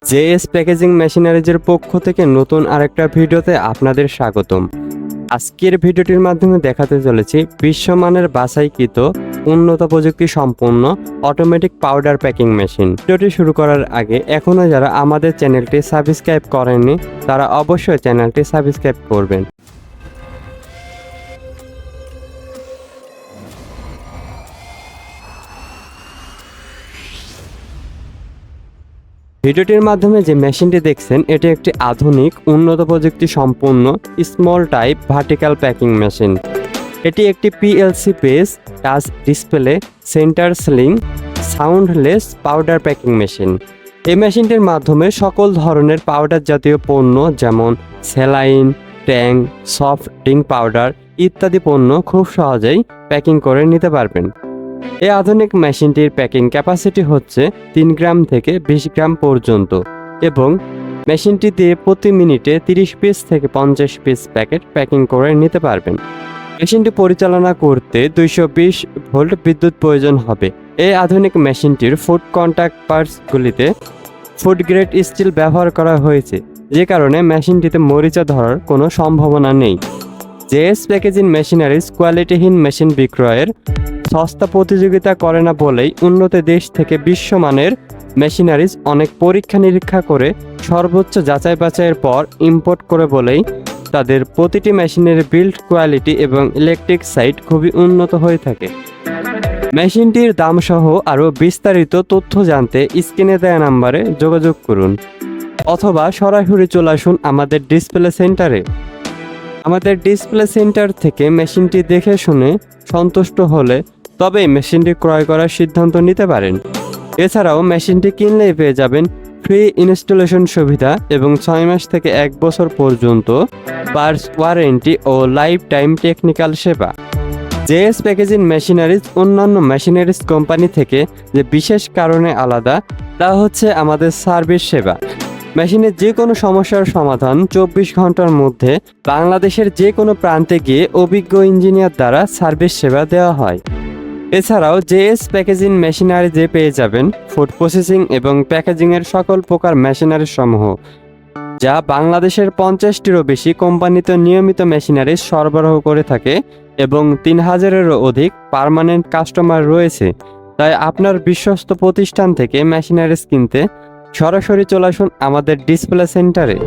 JS packaging মেশিনারিজের পক্ষ থেকে নতুন আরেকটা ভিডিওতে আপনাদের স্বাগতম। আজকের ভিডিওটির মাধ্যমে দেখাতে চলেছি বিশ্বমানের বাছাইকৃত উন্নত প্রযুক্তি সম্পন্ন অটোমেটিক পাউডার প্যাকিং মেশিন। ভিডিওটি শুরু করার আগে এখনও যারা আমাদের চ্যানেলটি সাবস্ক্রাইব করেননি তারা অবশ্যই চ্যানেলটি সাবস্ক্রাইব করবেন। ভিডিওটির মাধ্যমে যে মেশিনটি দেখছেন এটি একটি আধুনিক উন্নত প্রযুক্তি সম্পন্ন small type vertical packing machine. এটি একটি PLC base touch display centre ceiling soundless powder packing machine. এই মেশিনটির মাধ্যমে সকল ধরনের পাউডার জাতীয় পণ্য যেমন স্যালাইন, ট্যাং, সফট ড্রিঙ্ক পাউডার ইত্যাদি পণ্য খুব সহজেই প্যাকিং করে নিতে পারবেন। এই আধুনিক মেশিনটির প্যাকিং ক্যাপাসিটি হচ্ছে 3 গ্রাম থেকে 20 গ্রাম পর্যন্ত এবং মেশিনটি দিয়ে প্রতি মিনিটে 30 পিস থেকে 50 পিস প্যাকেট প্যাকিং করে নিতে পারবেন। মেশিনটি পরিচালনা করতে 220 ভোল্ট বিদ্যুৎ প্রয়োজন হবে। এই আধুনিক মেশিনটির ফুড কন্ট্যাক্ট পার্টসগুলিতে ফুড গ্রেড স্টিল ব্যবহার করা হয়েছে, যে কারণে মেশিনটিতে মরিচা ধরার কোনো সম্ভাবনা নেই। জেএস প্যাকেজিং মেশিনারিজ কোয়ালিটিহীন মেশিন বিক্রয়ের সস্তা প্রতিযোগিতা করে না বলেই উন্নত দেশ থেকে বিশ্বমানের মেশিনারিজ অনেক পরীক্ষা নিরীক্ষা করে সর্বোচ্চ যাচাই বাছাইয়ের পর ইম্পোর্ট করে বলেই তাদের প্রতিটি মেশিনের বিল্ড কোয়ালিটি এবং ইলেকট্রিক সাইড খুবই উন্নত হয়ে থাকে। মেশিনটির দাম সহ আরও বিস্তারিত তথ্য জানতে স্ক্রিনে দেওয়া নাম্বারে যোগাযোগ করুন অথবা সরাসরি চলে আসুন আমাদের ডিসপ্লে সেন্টারে। আমাদের ডিসপ্লে সেন্টার থেকে মেশিনটি দেখে শুনে সন্তুষ্ট হলে তবে মেশিনটি ক্রয় করার সিদ্ধান্ত নিতে পারেন। এছাড়াও মেশিনটি কিনলেই পেয়ে যাবেন ফ্রি ইনস্টলেশন সুবিধা এবং 6 মাস থেকে 1 বছর পর্যন্ত পার্টস ওয়ারেন্টি ও লাইফ টাইম টেকনিক্যাল সেবা। জেএস প্যাকেজিং মেশিনারিজ অন্যান্য মেশিনারিজ কোম্পানি থেকে যে বিশেষ কারণে আলাদা তা হচ্ছে আমাদের সার্ভিস সেবা। মেশিনের যে কোনো সমস্যার সমাধান 24 ঘন্টার মধ্যে বাংলাদেশের যে কোনো প্রান্তে গিয়ে অভিজ্ঞ ইঞ্জিনিয়ার দ্বারা সার্ভিস সেবা দেওয়া হয়। এছাড়াও জেএস প্যাকেজিং মেশিনারিজে পেয়ে যাবেন ফুড প্রসেসিং এবং প্যাকেজিংয়ের সকল প্রকার মেশিনারি সমূহ, যা বাংলাদেশের 50টিরও বেশি কোম্পানিতে নিয়মিত মেশিনারিজ সরবরাহ করে থাকে এবং 3000-এরও অধিক পার্মানেন্ট কাস্টমার রয়েছে। তাই আপনার বিশ্বস্ত প্রতিষ্ঠান থেকে মেশিনারিজ কিনতে সরাসরি চলে আসুন আমাদের ডিসপ্লে সেন্টারে।